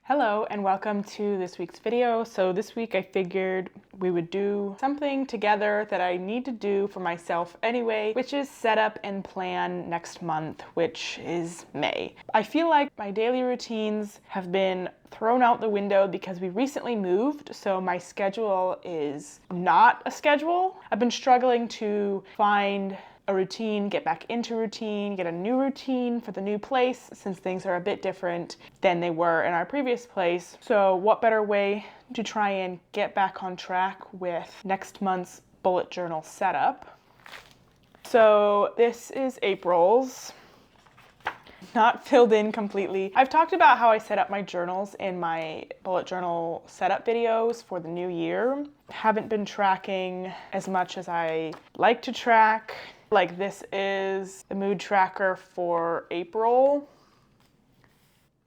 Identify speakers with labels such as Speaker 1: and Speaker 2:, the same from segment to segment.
Speaker 1: Hello and welcome to this week's video. So this week I figured we would do something together that I need to do for myself anyway, which is set up and plan next month, which is May. I feel like my daily routines have been thrown out the window because we recently moved, so my schedule is not a schedule. I've been struggling to find a routine, get back into routine, get a new routine for the new place since things are a bit different than they were in our previous place. So what better way to try and get back on track with next month's bullet journal setup. So this is April's. Not filled in completely. I've talked about how I set up my journals in my bullet journal setup videos for the new year. Haven't been tracking as much as I like to track. Like this is the mood tracker for April.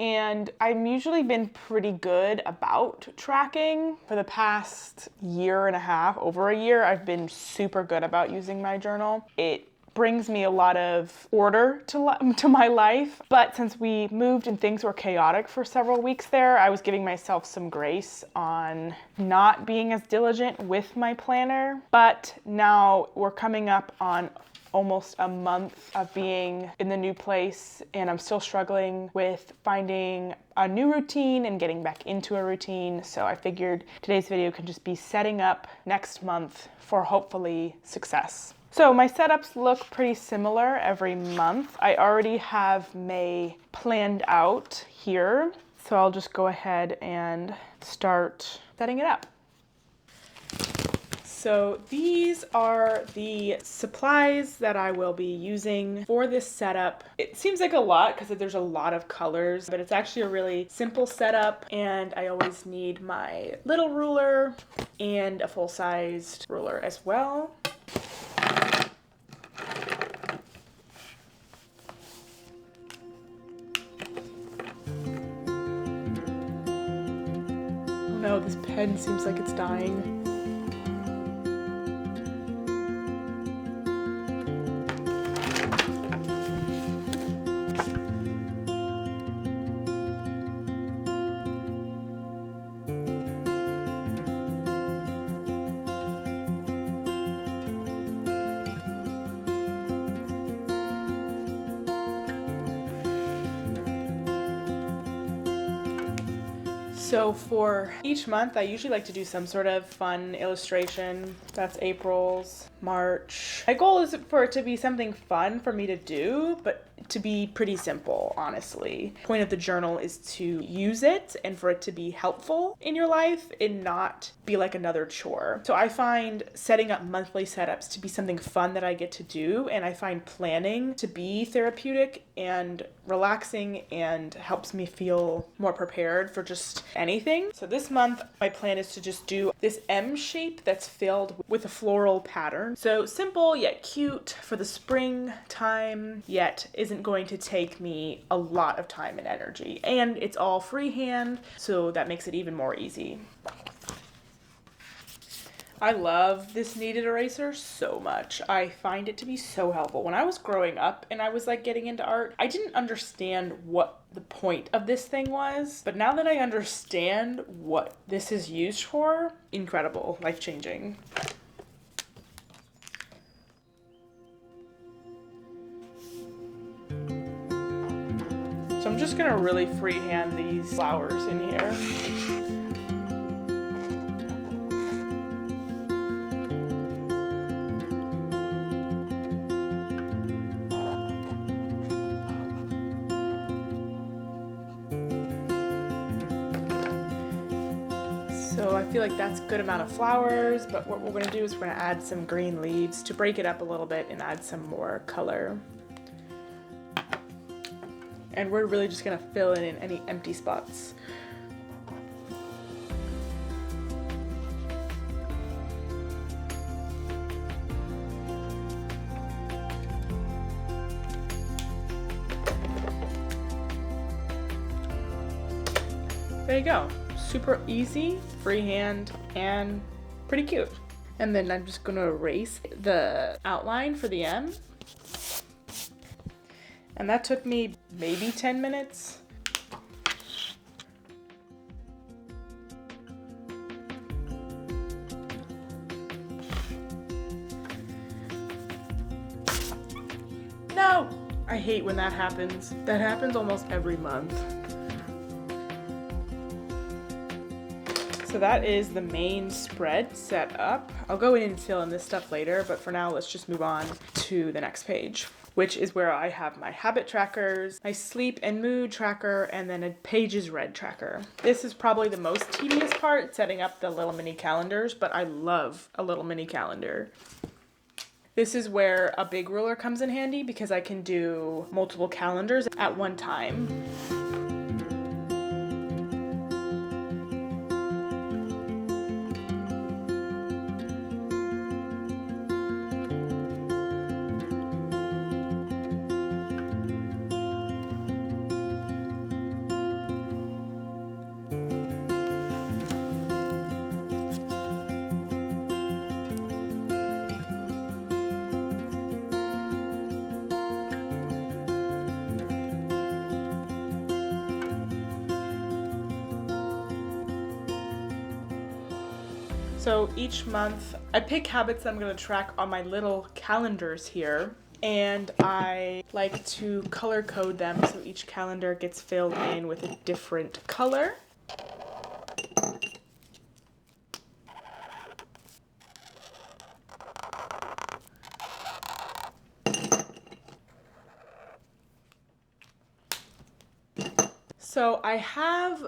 Speaker 1: And I've usually been pretty good about tracking. For the past year and a half, over a year, I've been super good about using my journal. It brings me a lot of order to my life. But since we moved and things were chaotic for several weeks there, I was giving myself some grace on not being as diligent with my planner. But now we're coming up on almost a month of being in the new place, and I'm still struggling with finding a new routine and getting back into a routine. So I figured today's video can just be setting up next month for hopefully success. So my setups look pretty similar every month. I already have May planned out here, so I'll just go ahead and start setting it up. So these are the supplies that I will be using for this setup. It seems like a lot because there's a lot of colors, but it's actually a really simple setup, and I always need my little ruler and a full-sized ruler as well. Oh no, this pen seems like it's dying. So for each month, I usually like to do some sort of fun illustration. That's April's, March. My goal is for it to be something fun for me to do, but to be pretty simple, honestly. The point of the journal is to use it and for it to be helpful in your life and not be like another chore. So I find setting up monthly setups to be something fun that I get to do, and I find planning to be therapeutic and relaxing and helps me feel more prepared for just anything. So this month, my plan is to just do this M shape that's filled with a floral pattern. So simple yet cute for the springtime, yet isn't going to take me a lot of time and energy. And it's all freehand, so that makes it even more easy. I love this kneaded eraser so much. I find it to be so helpful. When I was growing up and I was like getting into art, I didn't understand what the point of this thing was. But now that I understand what this is used for, incredible, life-changing. So I'm just gonna really freehand these flowers in here. So I feel like that's a good amount of flowers, but what we're gonna do is we're gonna add some green leaves to break it up a little bit and add some more color. And we're really just gonna fill in any empty spots. There you go. Super easy, freehand, and pretty cute. And then I'm just gonna erase the outline for the M. And that took me maybe 10 minutes. I hate when that happens. That happens almost every month. So that is the main spread set up. I'll go in and fill in this stuff later, but for now, let's just move on to the next page, which is where I have my habit trackers, my sleep and mood tracker, and then a pages read tracker. This is probably the most tedious part, setting up the little mini calendars, but I love a little mini calendar. This is where a big ruler comes in handy because I can do multiple calendars at one time. So each month I pick habits that I'm going to track on my little calendars here, and I like to color code them so each calendar gets filled in with a different color. So I have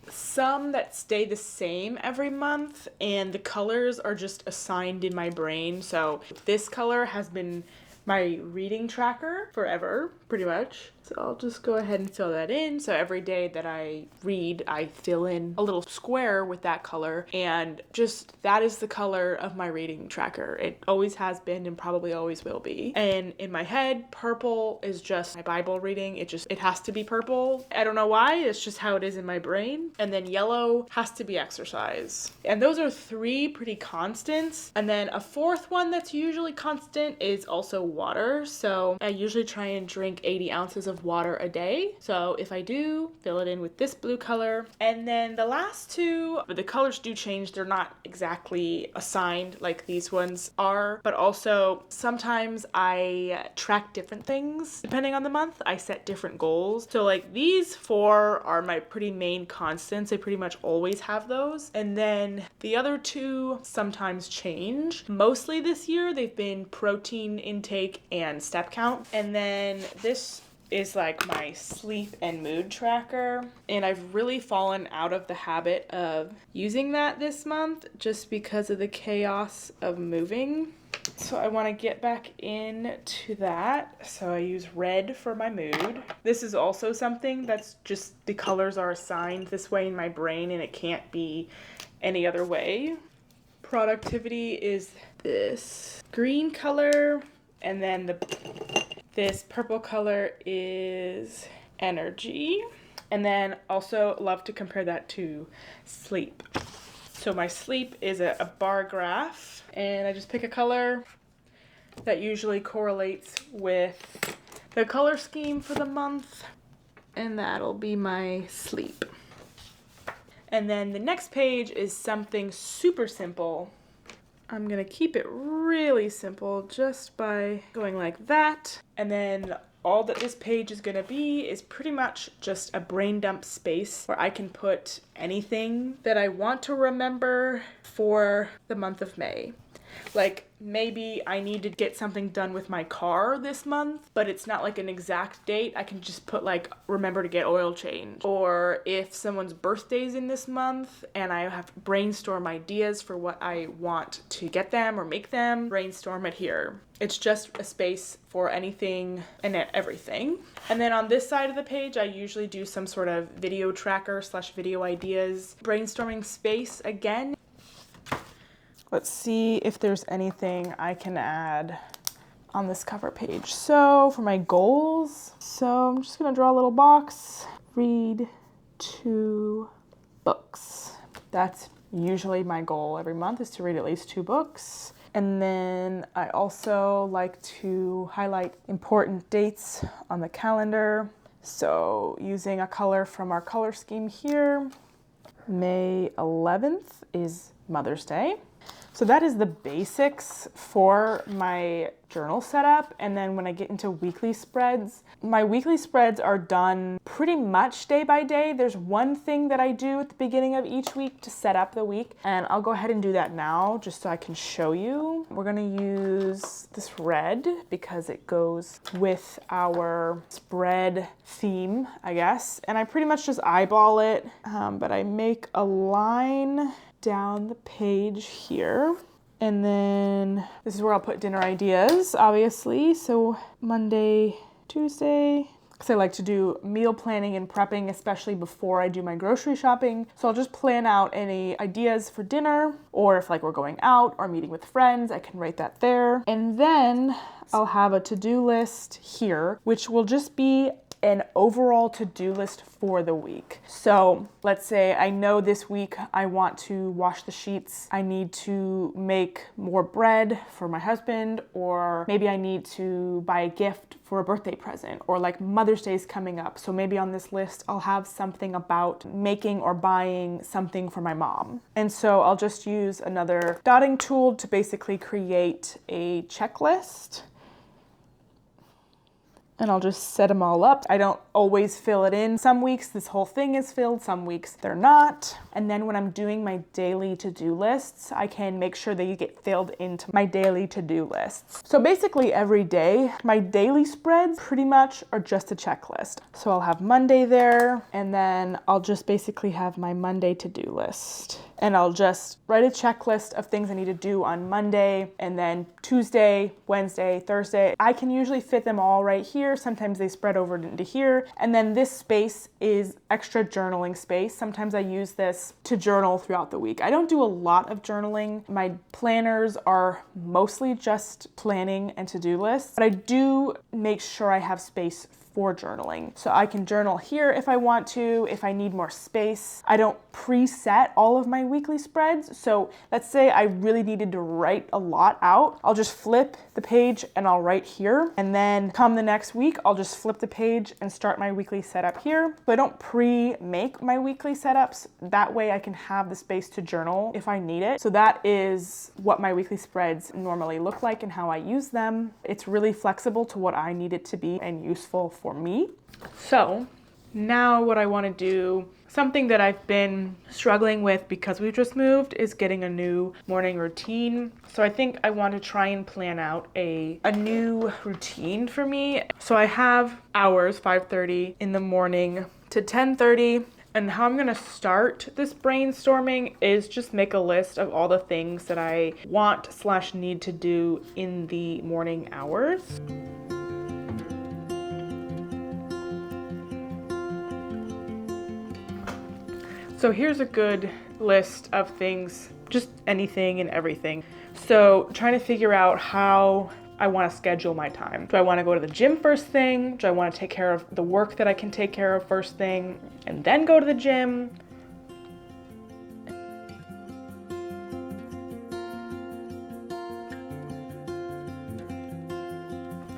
Speaker 1: some that stay the same every month, and the colors are just assigned in my brain. So this color has been my reading tracker forever, pretty much. So I'll just go ahead and fill that in. So every day that I read, I fill in a little square with that color, and just that is the color of my reading tracker. It always has been and probably always will be. And in my head, purple is just my Bible reading. It has to be purple. I don't know why, it's just how it is in my brain. And then yellow has to be exercise. And those are three pretty constants. And then a fourth one that's usually constant is also water. So I usually try and drink 80 ounces of water a day. So if I do, fill it in with this blue color. And then the last two, the colors do change. They're not exactly assigned like these ones are, but also sometimes I track different things. Depending on the month, I set different goals. So like these four are my pretty main constants. I pretty much always have those. And then the other two sometimes change. Mostly this year, they've been protein intake and step count. And then this is like my sleep and mood tracker, and I've really fallen out of the habit of using that this month just because of the chaos of moving. So I want to get back into that. So I use red for my mood. This is also something that's just the colors are assigned this way in my brain and it can't be any other way. Productivity is this green color, and then this purple color is energy. And then also love to compare that to sleep. So my sleep is a bar graph, and I just pick a color that usually correlates with the color scheme for the month, and that'll be my sleep. And then the next page is something super simple. I'm gonna keep it really simple just by going like that. And then all that this page is gonna be is pretty much just a brain dump space where I can put anything that I want to remember for the month of May. Like maybe I need to get something done with my car this month, but it's not like an exact date. I can just put like, remember to get oil changed. Or if someone's birthday's in this month and I have to brainstorm ideas for what I want to get them or make them, brainstorm it here. It's just a space for anything and everything. And then on this side of the page, I usually do some sort of video tracker / video ideas. Brainstorming space again. Let's see if there's anything I can add on this cover page. So for my goals, I'm just gonna draw a little box, read 2 books. That's usually my goal every month, is to read at least 2 books. And then I also like to highlight important dates on the calendar. So using a color from our color scheme here, May 11th is Mother's Day. So that is the basics for my journal setup. And then when I get into weekly spreads, my weekly spreads are done pretty much day by day. There's one thing that I do at the beginning of each week to set up the week, and I'll go ahead and do that now just so I can show you. We're gonna use this red because it goes with our spread theme, I guess. And I pretty much just eyeball it, but I make a line down the page here. And then this is where I'll put dinner ideas, obviously. So Monday, Tuesday, because I like to do meal planning and prepping, especially before I do my grocery shopping. So I'll just plan out any ideas for dinner, or if like we're going out or meeting with friends, I can write that there. And then I'll have a to-do list here, which will just be an overall to-do list for the week. So let's say I know this week I want to wash the sheets, I need to make more bread for my husband, or maybe I need to buy a gift for a birthday present, or like Mother's Day is coming up. So maybe on this list I'll have something about making or buying something for my mom. And so I'll just use another dotting tool to basically create a checklist. And I'll just set them all up. I don't always fill it in. Some weeks this whole thing is filled, some weeks they're not. And then when I'm doing my daily to-do lists, I can make sure they get filled into my daily to-do lists. So basically every day, my daily spreads pretty much are just a checklist. So I'll have Monday there, and then I'll just basically have my Monday to-do list. And I'll just write a checklist of things I need to do on Monday, and then Tuesday, Wednesday, Thursday. I can usually fit them all right here. Sometimes they spread over into here. And then this space is extra journaling space. Sometimes I use this to journal throughout the week. I don't do a lot of journaling. My planners are mostly just planning and to-do lists, but I do make sure I have space for journaling. So I can journal here if I want to, if I need more space. I don't preset all of my weekly spreads. So let's say I really needed to write a lot out. I'll just flip the page and I'll write here. And then come the next week, I'll just flip the page and start my weekly setup here. So I don't pre-make my weekly setups. That way I can have the space to journal if I need it. So that is what my weekly spreads normally look like and how I use them. It's really flexible to what I need it to be and useful for me. So now what I want to do, something that I've been struggling with because we've just moved, is getting a new morning routine. So I think I want to try and plan out a new routine for me. So I have hours, 5:30 in the morning to 10:30. And how I'm gonna start this brainstorming is just make a list of all the things that I want/need to do in the morning hours. So here's a good list of things, just anything and everything. So trying to figure out how I want to schedule my time. Do I want to go to the gym first thing? Do I want to take care of the work that I can take care of first thing and then go to the gym?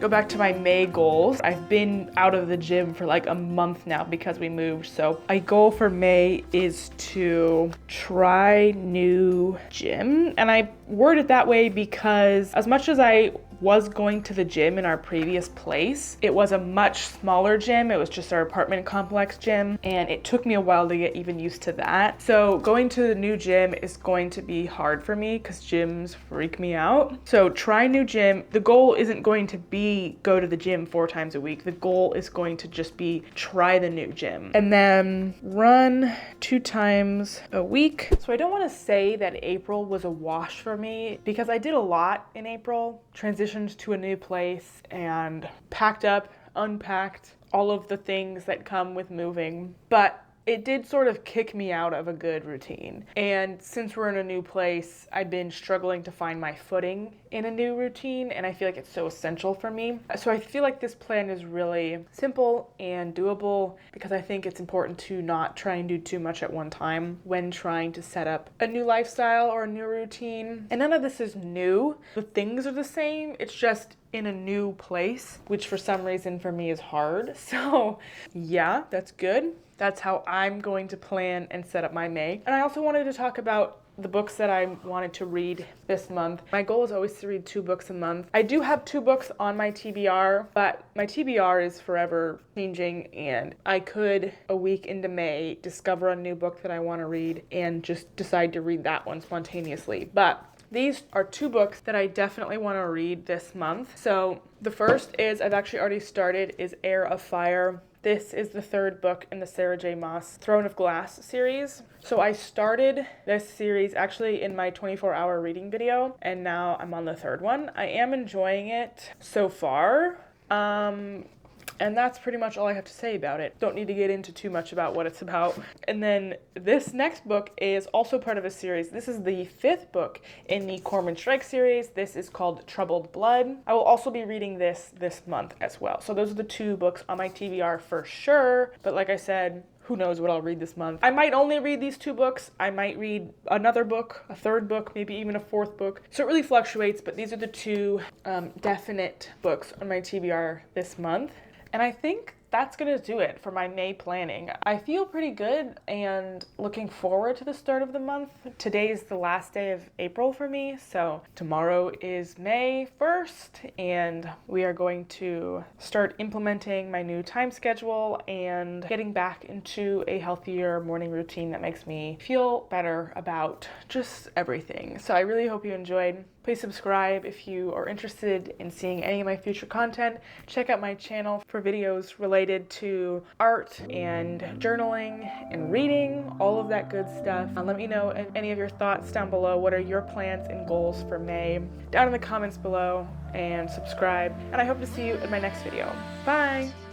Speaker 1: Go back to my May goals. I've been out of the gym for like a month now because we moved. So my goal for May is to try new gym. And I word it that way because as much as I was going to the gym in our previous place, it was a much smaller gym. It was just our apartment complex gym, and it took me a while to get even used to that. So going to the new gym is going to be hard for me because gyms freak me out. So try new gym. The goal isn't going to be go to the gym 4 times a week. The goal is going to just be try the new gym and then run 2 times a week. So I don't want to say that April was a wash for me because I did a lot in April. Transitioned to a new place and packed up, unpacked, all of the things that come with moving. But it did sort of kick me out of a good routine. And since we're in a new place, I've been struggling to find my footing in a new routine, and I feel like it's so essential for me. So I feel like this plan is really simple and doable because I think it's important to not try and do too much at one time when trying to set up a new lifestyle or a new routine. And none of this is new. The things are the same. It's just in a new place, which for some reason for me is hard. So yeah, that's good. That's how I'm going to plan and set up my May. And I also wanted to talk about the books that I wanted to read this month. My goal is always to read 2 books a month. I do have 2 books on my TBR, but my TBR is forever changing, and I could, a week into May, discover a new book that I want to read and just decide to read that one spontaneously. But these are 2 books that I definitely want to read this month. So the first is, I've actually already started, is Heir of Fire. This is the 3rd book in the Sarah J. Maas Throne of Glass series. So I started this series actually in my 24-hour reading video, and now I'm on the 3rd one. I am enjoying it so far. And that's pretty much all I have to say about it. Don't need to get into too much about what it's about. And then this next book is also part of a series. This is the 5th book in the Cormoran Strike series. This is called Troubled Blood. I will also be reading this month as well. So those are the 2 books on my TBR for sure. But like I said, who knows what I'll read this month. I might only read these 2 books. I might read another book, a 3rd book, maybe even a 4th book. So it really fluctuates, but these are the 2 definite books on my TBR this month. And I think that's gonna do it for my May planning. I feel pretty good and looking forward to the start of the month. Today's the last day of April for me, so tomorrow is May 1st, and we are going to start implementing my new time schedule and getting back into a healthier morning routine that makes me feel better about just everything. So I really hope you enjoyed. Please subscribe if you are interested in seeing any of my future content. Check out my channel for videos related to art and journaling and reading, all of that good stuff. Let me know any of your thoughts down below. What are your plans and goals for May? Down in the comments below, and subscribe. And I hope to see you in my next video. Bye!